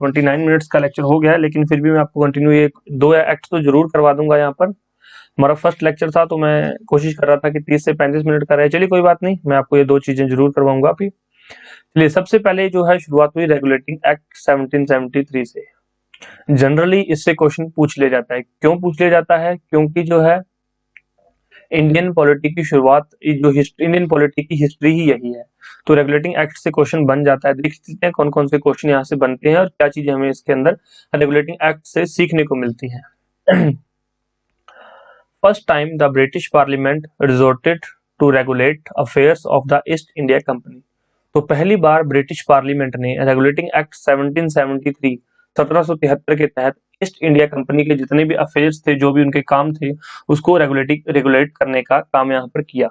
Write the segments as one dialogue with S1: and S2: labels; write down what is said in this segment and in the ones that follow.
S1: 29 minutes का lecture हो गया है, लेकिन फिर भी मैं आपको कंटिन्यू ये 2 एक्ट तो जरूर करवा दूंगा। यहाँ पर हमारा फर्स्ट लेक्चर था तो मैं कोशिश कर रहा था कि 30 से 35 मिनट का रहे। चलिए कोई बात नहीं, मैं आपको ये 2 चीजें जरूर करवाऊंगा अभी। चलिए सबसे पहले जो है शुरुआत हुई रेगुलेटिंग एक्ट 1773 से। जनरली इससे क्वेश्चन पूछ लिया जाता है। क्यों पूछ लिया जाता है? क्योंकि जो है इंडियन पॉलिटी की शुरुआत, जो इंडियन पॉलिटी की हिस्ट्री ही यही है। तो रेगुलेटिंग एक्ट से क्वेश्चन बन जाता है। देख सकते हैं कौन कौन से क्वेश्चन यहाँ से बनते हैं और क्या चीजें हमें इसके अंदर रेगुलेटिंग एक्ट से सीखने को मिलती हैं। First time the British parliament resorted to regulate affairs of the East India Company. तो पहली बार ब्रिटिश पार्लियामेंट ने रेगुलेटिंग एक्ट 1773 के तहत ईस्ट इंडिया कंपनी के जितने भी अफेयर्स थे, जो भी उनके काम थे, उसको रेगुलेट करने का काम यहाँ पर किया।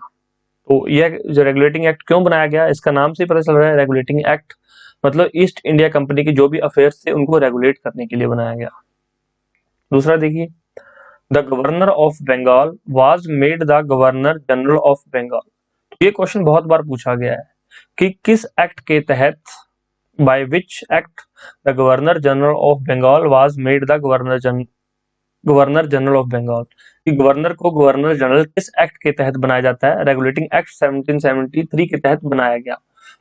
S1: तो यह जो रेगुलेटिंग एक्ट क्यों बनाया गया, इसका नाम से पता चल रहा है। रेगुलेटिंग एक्ट मतलब ईस्ट इंडिया कंपनी के जो भी अफेयर्स थे उनको रेगुलेट करने के लिए बनाया गया। दूसरा देखिए, the governor of Bengal was made the governor general of Bengal. ये क्वेश्चन बहुत बार पूछा गया है कि किस एक्ट के तहत, by which act the governor general of Bengal was made the governor general of Bengal. कि गवर्नर को गवर्नर जनरल किस एक्ट के तहत बनाया जाता है? रेगुलेटिंग एक्ट 1773 के तहत बनाया गया।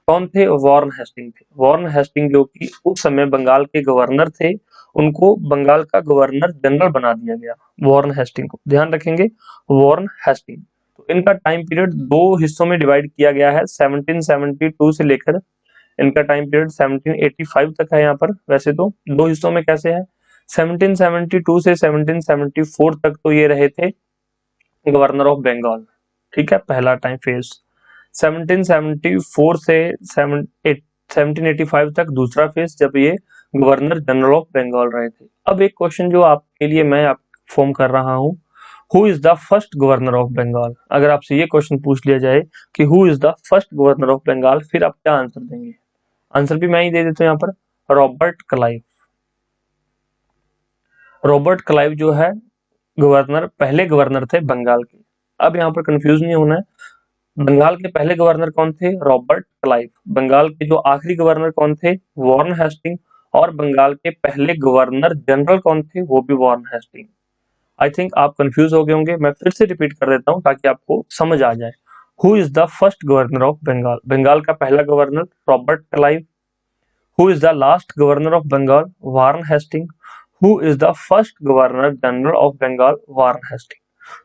S1: कौन थे? वॉरेन हेस्टिंग थे। वॉरेन हेस्टिंग जो कि उस समय बंगाल के गवर्नर थे, उनको बंगाल का गवर्नर जनरल बना दिया गया। वॉरेन हेस्टिंग को ध्यान रखेंगे, वॉरेन हेस्टिंग। तो इनका टाइम पीरियड 2 हिस्सों में डिवाइड किया गया है। 1772 से लेकर इनका टाइम पीरियड 1785 तक है। यहाँ पर वैसे तो 2 हिस्सों में कैसे है, 1772 से 1774 तक तो ये रहे थे गवर्नर ऑफ बंगाल, ठीक है, पहला टाइम फेज। 1774 से 1785 तक दूसरा फेज, जब ये गवर्नर जनरल ऑफ बंगाल रहे थे। अब एक क्वेश्चन जो आपके लिए मैं आप फॉर्म कर रहा हूं, who is the first governor of Bengal. अगर आपसे ये क्वेश्चन पूछ लिया जाए कि who is the first governor of Bengal, फिर आप क्या आंसर देंगे? आंसर भी मैं ही दे देता हूं यहाँ पर, रॉबर्ट क्लाइव। रॉबर्ट क्लाइव जो है गवर्नर, पहले गवर्नर थे बंगाल के। अब यहाँ पर कंफ्यूज नहीं होना है। बंगाल के पहले गवर्नर कौन थे? Robert Clive. बंगाल के जो आखिरी गवर्नर कौन थे? Warren Hasting. और बंगाल के पहले गवर्नर जनरल कौन थे? वो भी वॉरेन हेस्टिंग। आई थिंक आप कंफ्यूज हो गए होंगे, मैं फिर से रिपीट कर देता हूँ ताकि आपको समझ आ जाए। Who is the first governor of Bengal? Bengal का पहला governor Robert Clive. Who is the last governor of Bengal? Warren Hasting. Who is the first governor general of Bengal? Warren Hasting.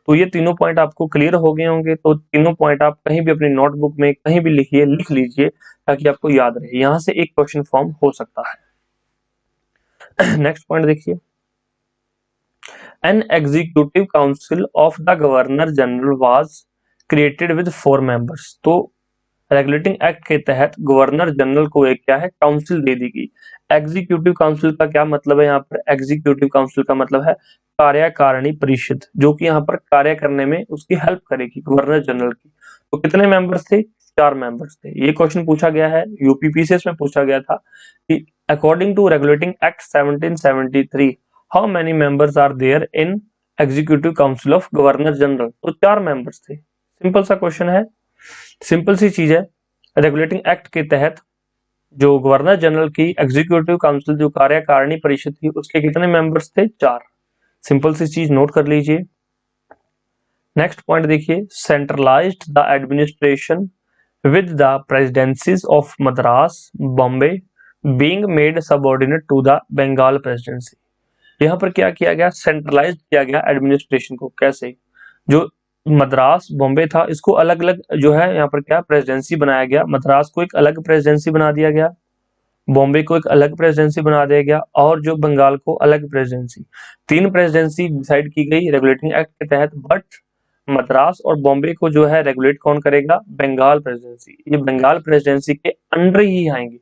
S1: तो ये तीनों पॉइंट आपको क्लियर हो गए होंगे। तो तीनों पॉइंट आप कहीं भी अपनी नोटबुक में कहीं भी लिखिए, लिख लीजिए ताकि आपको याद रहे। यहां से एक क्वेश्चन फॉर्म हो सकता है। नेक्स्ट पॉइंट देखिए, an executive council of the governor general was created with 4 members. तो रेगुलेटिंग एक्ट के तहत गवर्नर जनरल को एक क्या है, काउंसिल दे दी गई। एग्जीक्यूटिव काउंसिल का क्या मतलब है? यहाँ पर एग्जीक्यूटिव काउंसिल का मतलब है कार्यकारिणी परिषद, जो कि यहाँ पर कार्य करने में उसकी हेल्प करेगी गवर्नर जनरल की। तो कितने मेंबर्स थे? 4 मेंबर्स थे। ये क्वेश्चन पूछा गया है, यूपीपीसीएस में पूछा गया था कि according to regulating act 1773 how many members are there in executive council of governor general. तो 4 मेंबर्स थे। सिंपल सा क्वेश्चन है, सिंपल सी चीज है। रेगुलेटिंग एक्ट के तहत जो गवर्नर जनरल की एग्जीक्यूटिव काउंसिल, जो कार्यकारिणी परिषद थी, उसके कितने मेंबर्स थे? 4। सिंपल सी चीज नोट कर लीजिए। नेक्स्ट पॉइंट देखिए, centralized the administration with the presidencies of Madras Bombay being made subordinate to the Bengal presidency. यहाँ पर क्या किया गया? सेंट्रलाइज किया गया एडमिनिस्ट्रेशन को। कैसे? जो मद्रास बॉम्बे था, इसको अलग अलग जो है यहाँ पर क्या प्रेसिडेंसी बनाया गया। मद्रास को एक अलग प्रेसिडेंसी बना दिया गया, बॉम्बे को एक अलग प्रेसिडेंसी बना दिया गया, और जो बंगाल को अलग प्रेसिडेंसी। 3 प्रेसिडेंसी डिसाइड की गई रेगुलेटिंग एक्ट के तहत। बट मद्रास और बॉम्बे को जो है रेगुलेट कौन करेगा? बंगाल प्रेसिडेंसी। ये बंगाल प्रेसिडेंसी के अंडर ही आएंगे।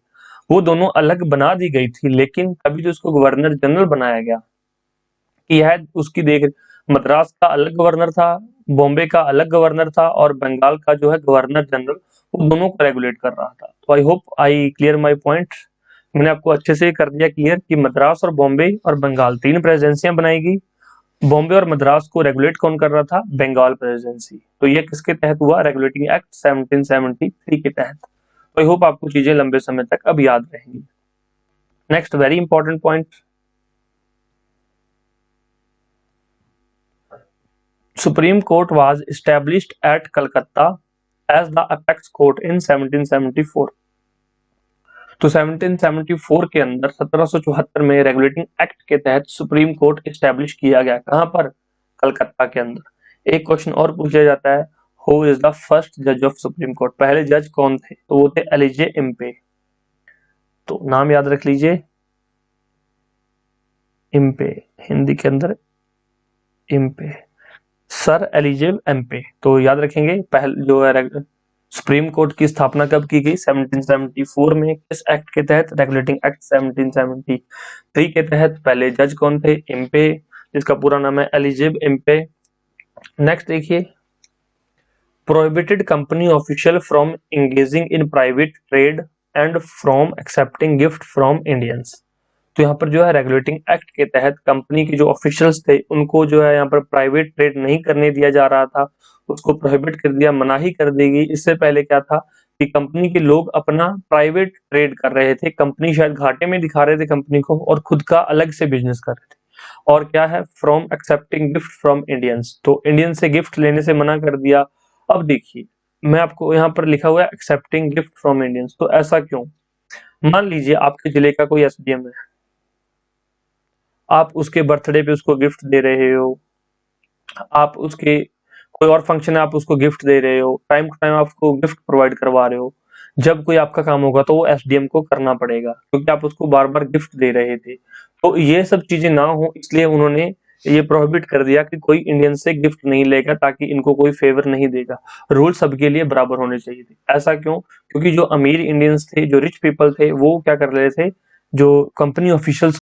S1: वो दोनों अलग बना दी गई थी, लेकिन तभी जो उसको गवर्नर जनरल बनाया गया कि यह उसकी देख, मद्रास का अलग गवर्नर था, बॉम्बे का अलग गवर्नर था, और बंगाल का जो है गवर्नर जनरल, वो दोनों को रेगुलेट कर रहा था। तो I hope I clear my point. मैंने आपको अच्छे से कर दिया क्लियर कि मद्रास और बॉम्बे और बंगाल 3 प्रेसिडेंसियां बनाएगी। बॉम्बे और मद्रास को रेगुलेट कौन कर रहा था? बंगाल प्रेसिडेंसी। तो ये किसके तहत हुआ? रेगुलेटिंग एक्ट 1773 के तहत। तो आई होप आपको चीजें लंबे समय तक अब याद रहेंगी। Next very important point, supreme court was established at Calcutta as the apex court in 1774। तो 1774 के अंदर 1774 में रेगुलेटिंग एक्ट के तहत सुप्रीम कोर्ट एस्टैब्लिश किया गया। कहां पर? कलकत्ता के अंदर। एक क्वेश्चन और पूछा जाता है, हु इज द फर्स्ट जज ऑफ सुप्रीम कोर्ट? पहले जज कौन थे? तो वो थे एलिजे इम्पे। तो नाम याद रख लीजिए, इम्पे, हिंदी के अंदर इम्पे, सर एलिजे एम्पे। तो याद रखेंगे। पहले जो है सुप्रीम कोर्ट की स्थापना कब की गई? 1774 में। किस एक्ट के तहत? रेगुलेटिंग एक्ट 1773 के तहत। पहले जज कौन थे? इम्पे, जिसका पूरा नाम है एलिजिब इम्पे। नेक्स्ट देखिए, prohibited company official from engaging in private trade and from accepting gift from Indians. तो यहाँ पर जो है रेगुलेटिंग एक्ट के तहत कंपनी के जो ऑफिशियल्स थे उनको जो है यहाँ पर प्राइवेट ट्रेड नहीं करने दिया जा रहा था, उसको प्रोहिबिट कर दिया, मनाही कर दी गई। इससे पहले क्या था कि कंपनी के लोग अपना प्राइवेट ट्रेड कर रहे थे, कंपनी शायद घाटे में दिखा रहे थे कंपनी को, और खुद का अलग से बिजनेस कर रहे थे। और क्या है? From accepting gift from Indians, तो इंडियन से गिफ्ट लेने से मना कर दिया। अब देखिए, मैं आपको यहाँ पर लिखा हुआ है एक्सेप्टिंग गिफ्ट फ्रॉम इंडियंस, तो ऐसा क्यों? मान लीजिए आपके जिले का कोई एसडीएम है, आप उसके बर्थडे पे उसको गिफ्ट दे रहे हो, आप उसके कोई और फंक्शन है आप उसको गिफ्ट दे रहे हो, टाइम टू टाइम आपको गिफ्ट प्रोवाइड करवा रहे हो। जब कोई आपका काम होगा तो वो एसडीएम को करना पड़ेगा, क्योंकि आप उसको बार बार गिफ्ट दे रहे थे। तो ये सब चीजें ना हो इसलिए उन्होंने ये प्रोहिबिट कर दिया कि कोई इंडियन से गिफ्ट नहीं लेगा, ताकि इनको कोई फेवर नहीं देगा। रूल सबके लिए बराबर होने चाहिए थे। ऐसा क्यों? क्योंकि जो अमीर इंडियंस थे, जो रिच पीपल थे, वो क्या कर रहे थे, जो कंपनी ऑफिशियल्स